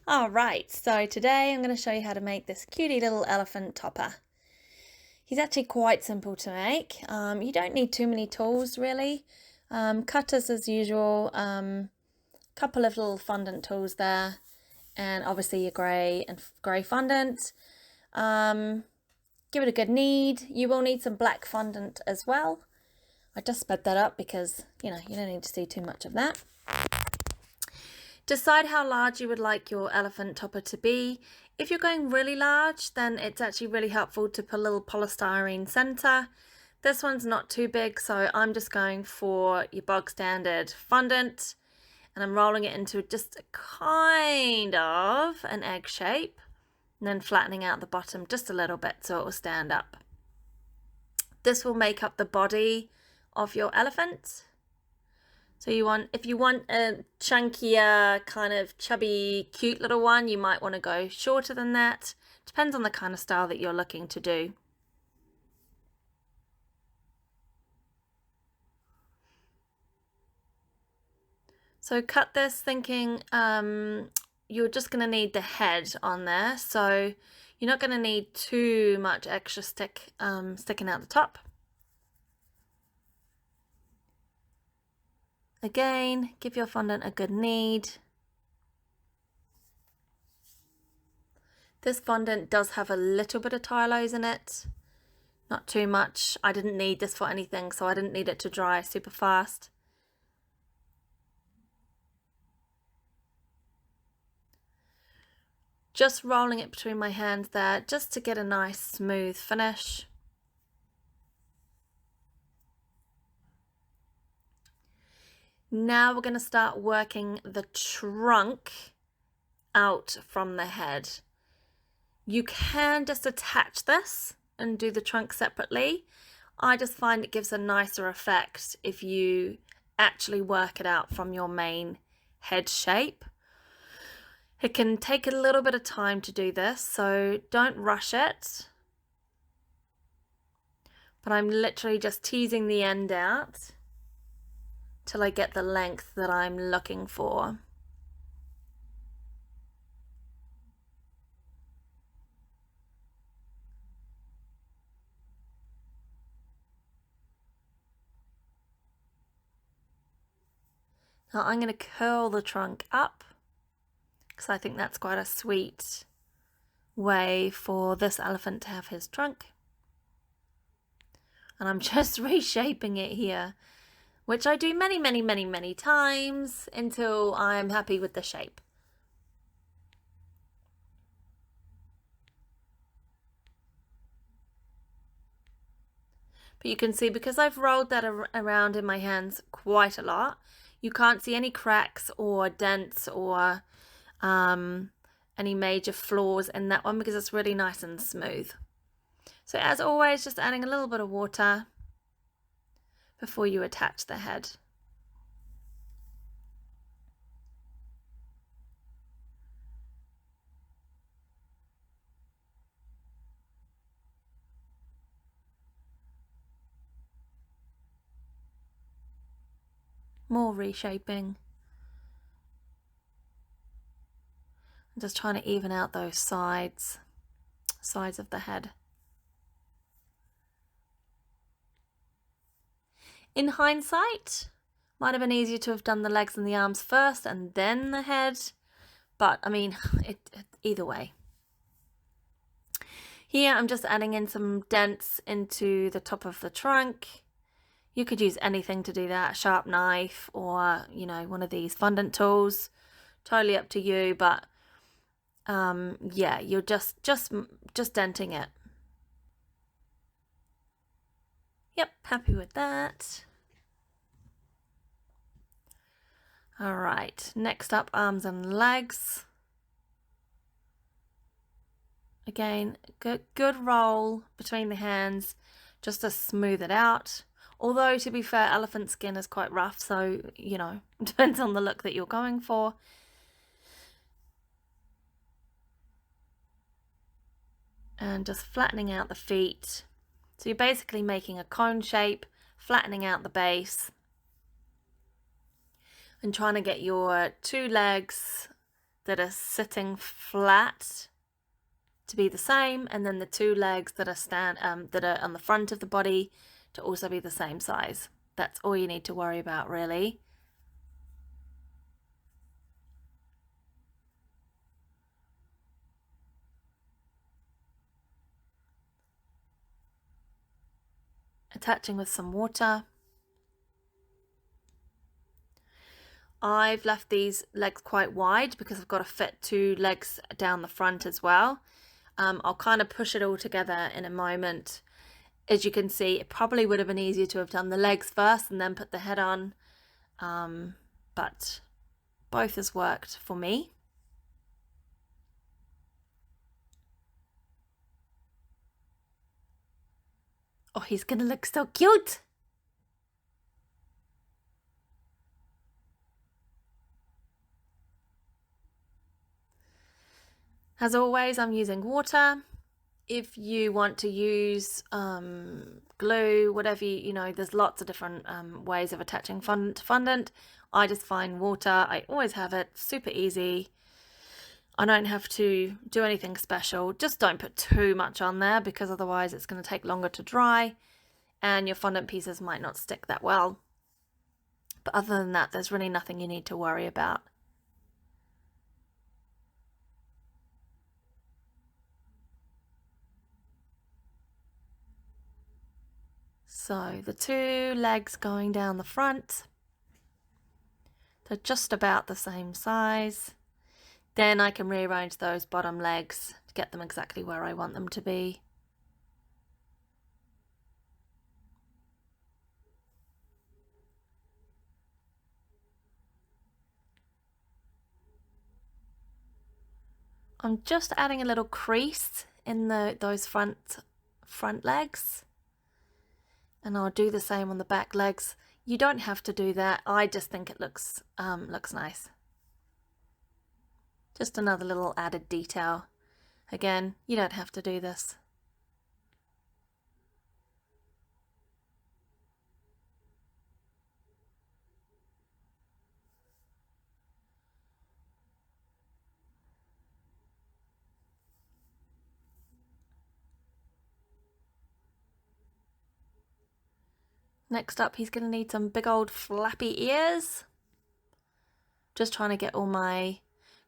Alright, so today I'm going to show you how to make this cutie little elephant topper. He's actually quite simple to make. You don't need too many tools really. Cutters as usual, couple of little fondant tools there, and obviously your grey fondant. Give it a good knead. You will need some black fondant as well. I just sped that up because, you don't need to see too much of that. Decide how large you would like your elephant topper to be. If you're going really large, then it's actually really helpful to put a little polystyrene center. This one's not too big, so I'm just going for your bog standard fondant, and I'm rolling it into just a kind of an egg shape, and then flattening out the bottom just a little bit so it will stand up. This will make up the body of your elephant. So if you want a chunkier, kind of chubby, cute little one, you might want to go shorter than that. Depends on the kind of style that you're looking to do. So cut this thinking you're just going to need the head on there. So you're not going to need too much extra sticking out the top. Again, give your fondant a good knead. This fondant does have a little bit of Tylose in it, not too much. I didn't need this for anything, so I didn't need it to dry super fast. Just rolling it between my hands there, just to get a nice smooth finish. Now we're going to start working the trunk out from the head. You can just attach this and do the trunk separately. I just find it gives a nicer effect if you actually work it out from your main head shape. It can take a little bit of time to do this, so don't rush it. But I'm literally just teasing the end out till I get the length that I'm looking for. Now I'm going to curl the trunk up because I think that's quite a sweet way for this elephant to have his trunk. And I'm just reshaping it here, which I do many, many, many, many times until I'm happy with the shape. But you can see, because I've rolled that around in my hands quite a lot, you can't see any cracks or dents or any major flaws in that one because it's really nice and smooth. So as always, just adding a little bit of water before you attach the head. More reshaping. I'm just trying to even out those sides of the head. In hindsight, might have been easier to have done the legs and the arms first and then the head, but I mean, either way. Here I'm just adding in some dents into the top of the trunk. You could use anything to do that, a sharp knife or, one of these fondant tools. Totally up to you, but yeah, you're just denting it. Yep, happy with that. All right, next up, arms and legs. Again, good roll between the hands just to smooth it out. Although, to be fair, elephant skin is quite rough, so, depends on the look that you're going for. And just flattening out the feet. So you're basically making a cone shape, flattening out the base, and trying to get your two legs that are sitting flat to be the same, and then the 2 legs that are on the front of the body to also be the same size. That's all you need to worry about, really. Attaching with some water. I've left these legs quite wide because I've got to fit 2 legs down the front as well. I'll kind of push it all together in a moment. As you can see, it probably would have been easier to have done the legs first and then put the head on, but both has worked for me. Oh, he's gonna look so cute! As always, I'm using water. If you want to use glue, whatever you know, there's lots of different ways of attaching fondant to fondant. I just find water. I always have it, super easy. I don't have to do anything special. Just don't put too much on there because otherwise it's going to take longer to dry and your fondant pieces might not stick that well. But other than that, there's really nothing you need to worry about. So the 2 legs going down the front, they're just about the same size. Then I can rearrange those bottom legs to get them exactly where I want them to be. I'm just adding a little crease in those front legs. And I'll do the same on the back legs. You don't have to do that. I just think it looks nice. Just another little added detail. Again, you don't have to do this. Next up, he's going to need some big old flappy ears. Just trying to get all my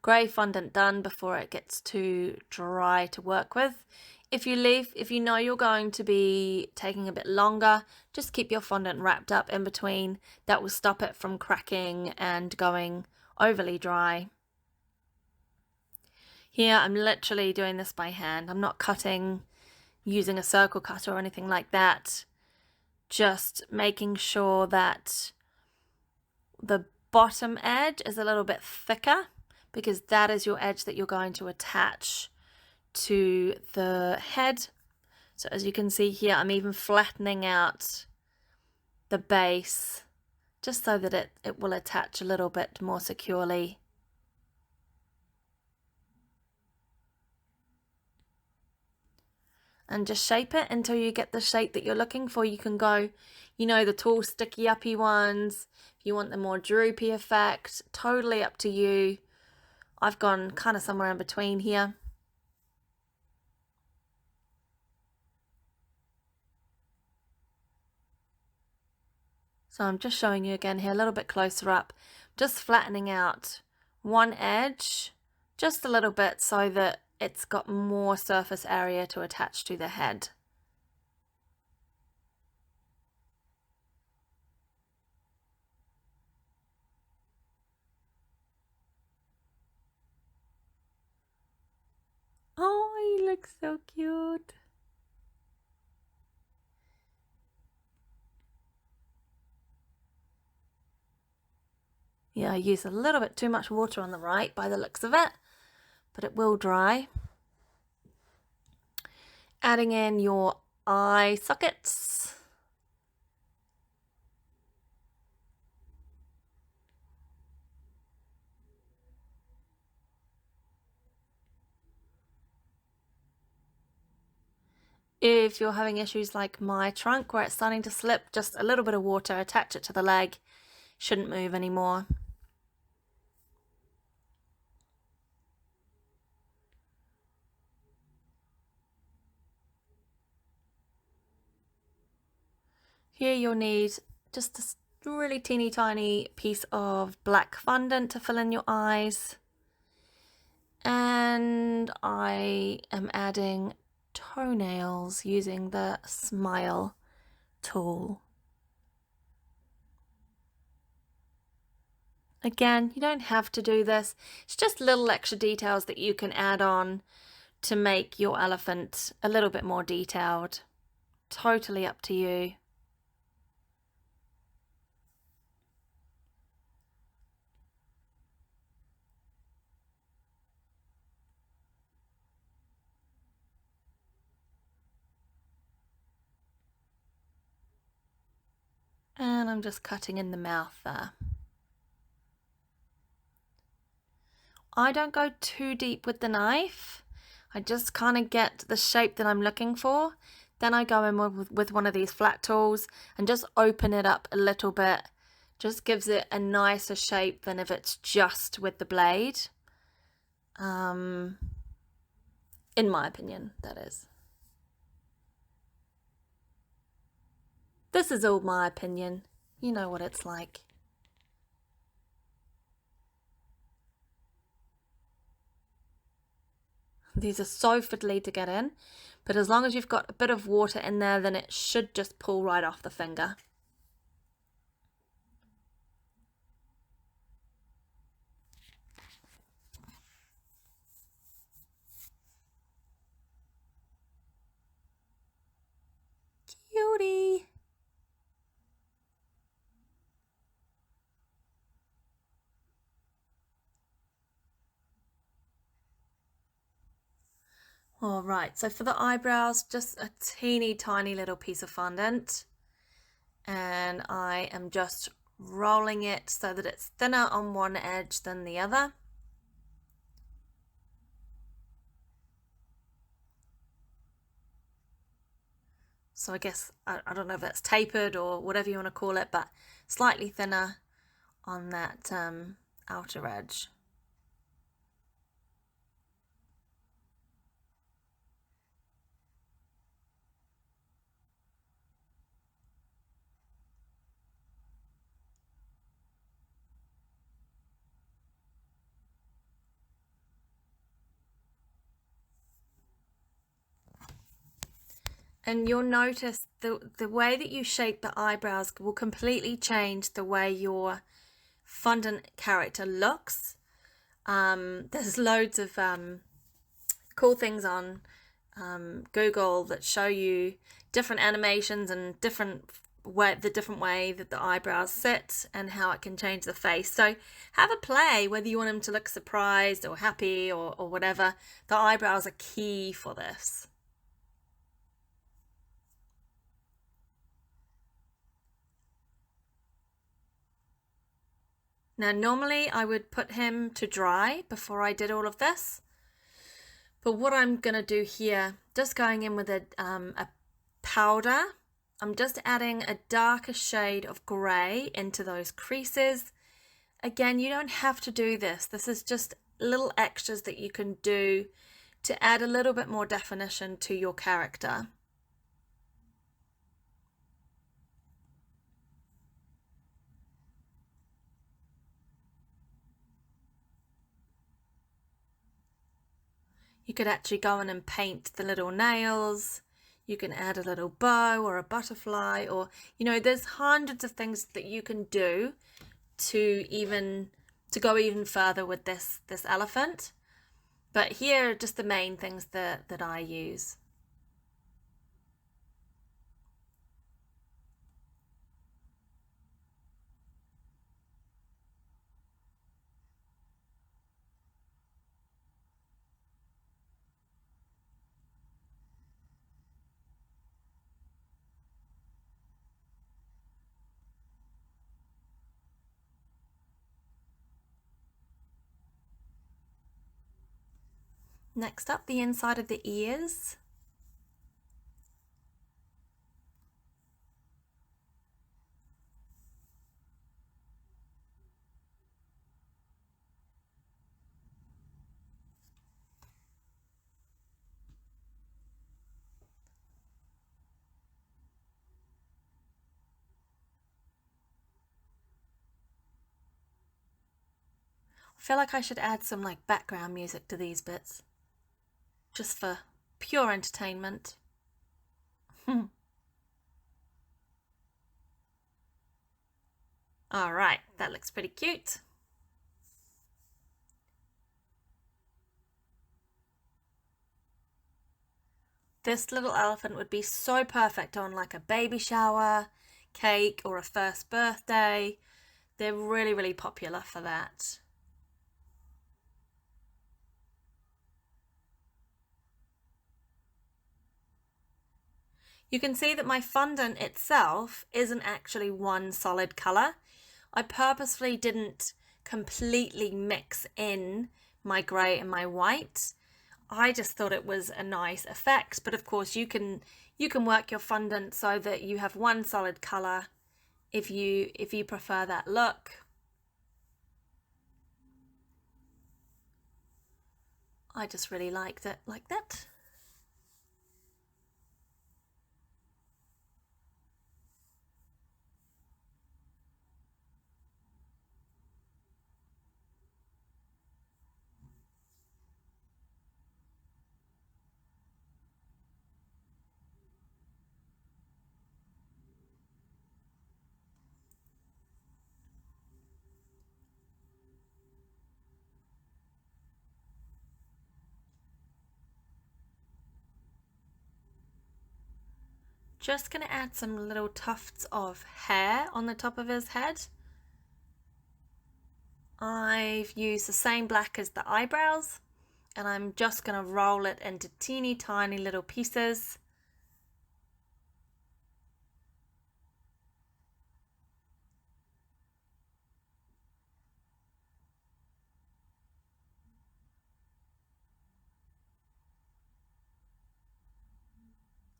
grey fondant done before it gets too dry to work with. If you know you're going to be taking a bit longer, just keep your fondant wrapped up in between. That will stop it from cracking and going overly dry. Here, I'm literally doing this by hand. I'm not cutting using a circle cutter or anything like that. Just making sure that the bottom edge is a little bit thicker because that is your edge that you're going to attach to the head. So as you can see here, I'm even flattening out the base just so that it will attach a little bit more securely. And just shape it until you get the shape that you're looking for. You can go, you know, the tall sticky uppy ones. If you want the more droopy effect, totally up to you. I've gone kind of somewhere in between here. So I'm just showing you again here a little bit closer up, just flattening out one edge just a little bit so that it's got more surface area to attach to the head. Oh, he looks so cute. Yeah, I use a little bit too much water on the right by the looks of it, but it will dry. Adding in your eye sockets. If you're having issues like my trunk where it's starting to slip, just a little bit of water, attach it to the leg, shouldn't move anymore. Here you'll need just a really teeny tiny piece of black fondant to fill in your eyes. And I am adding toenails using the Smile tool. Again, you don't have to do this. It's just little extra details that you can add on to make your elephant a little bit more detailed. Totally up to you. And I'm just cutting in the mouth there. I don't go too deep with the knife. I just kind of get the shape that I'm looking for. Then I go in with one of these flat tools and just open it up a little bit. Just gives it a nicer shape than if it's just with the blade. In my opinion, that is. This is all my opinion. You know what it's like. These are so fiddly to get in, but as long as you've got a bit of water in there, then it should just pull right off the finger. Cutie! All right, so for the eyebrows, just a teeny tiny little piece of fondant. And I am just rolling it so that it's thinner on one edge than the other. So I guess, I don't know if that's tapered or whatever you want to call it, but slightly thinner on that outer edge. And you'll notice the way that you shape the eyebrows will completely change the way your fondant character looks. There's loads of cool things on Google that show you different animations and the different way that the eyebrows sit and how it can change the face. So have a play, whether you want them to look surprised or happy or whatever. The eyebrows are key for this. Now, normally I would put him to dry before I did all of this. But what I'm going to do here, just going in with a powder, I'm just adding a darker shade of grey into those creases. Again, you don't have to do this. This is just little extras that you can do to add a little bit more definition to your character. You could actually go in and paint the little nails. You can add a little bow or a butterfly, or, you know, there's hundreds of things that you can do to go even further with this elephant. But here are just the main things that I use. Next up, the inside of the ears. I feel like I should add some like background music to these bits, just for pure entertainment. All right, that looks pretty cute. This little elephant would be so perfect on like a baby shower, cake, or a first birthday. They're really, really popular for that. You can see that my fondant itself isn't actually one solid colour. I purposefully didn't completely mix in my grey and my white. I just thought it was a nice effect, but of course you can work your fondant so that you have one solid colour if you prefer that look. I just really liked it like that. Just going to add some little tufts of hair on the top of his head. I've used the same black as the eyebrows, and I'm just going to roll it into teeny tiny little pieces.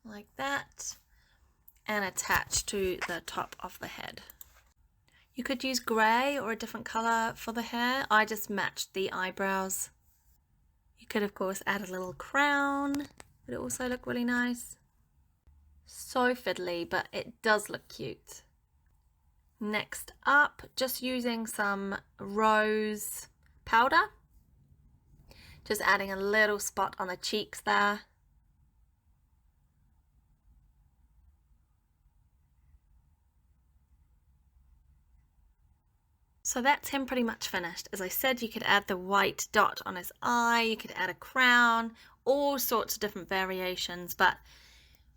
Like that, and attach to the top of the head. You could use grey or a different colour for the hair. I just matched the eyebrows. You could of course add a little crown. Would it also look really nice? So fiddly, but it does look cute. Next up, just using some rose powder. Just adding a little spot on the cheeks there. So that's him pretty much finished. As I said, you could add the white dot on his eye, you could add a crown, all sorts of different variations, but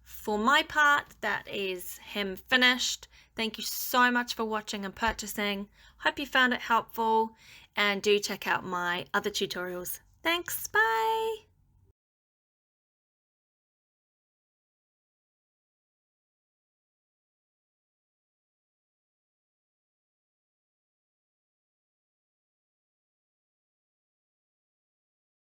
for my part, that is him finished. Thank you so much for watching and purchasing. Hope you found it helpful, and do check out my other tutorials. Thanks, bye!